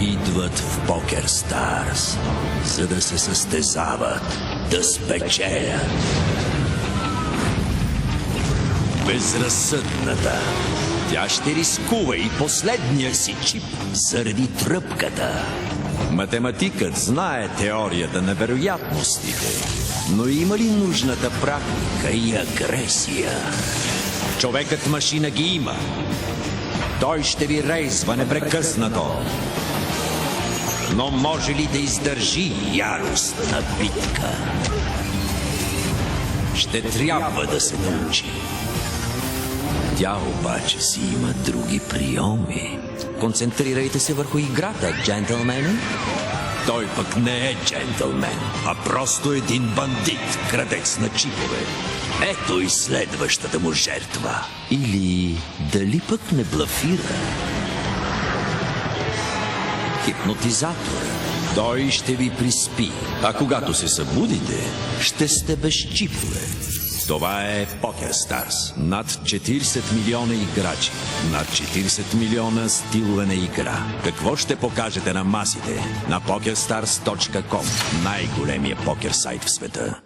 Идват в Покер Старс, за да се състезават, да спечелят. Безразсъдната. Тя ще рискува и последния си чип заради тръпката. Математикът знае теорията на вероятностите, но има ли нужната практика и агресия? Човекът машина ги има. Той ще ви рейзва непрекъснато. Но може ли да издържи яростна битка? Ще трябва да се научи. Тя обаче си има други приеми. Концентрирайте се върху играта, джентълмени. Той пък не е джентълмен, а просто един бандит, крадец на чипове. Ето и следващата му жертва. Или дали пък не блафира? Хипнотизатор. Той ще ви приспи, а когато се събудите, ще сте без чипове. Това е Покер Старс. Над 40 милиона играчи. Над 40 милиона стилове на игра. Какво ще покажете на масите? На pokerstars.com, най-големия покер сайт в света.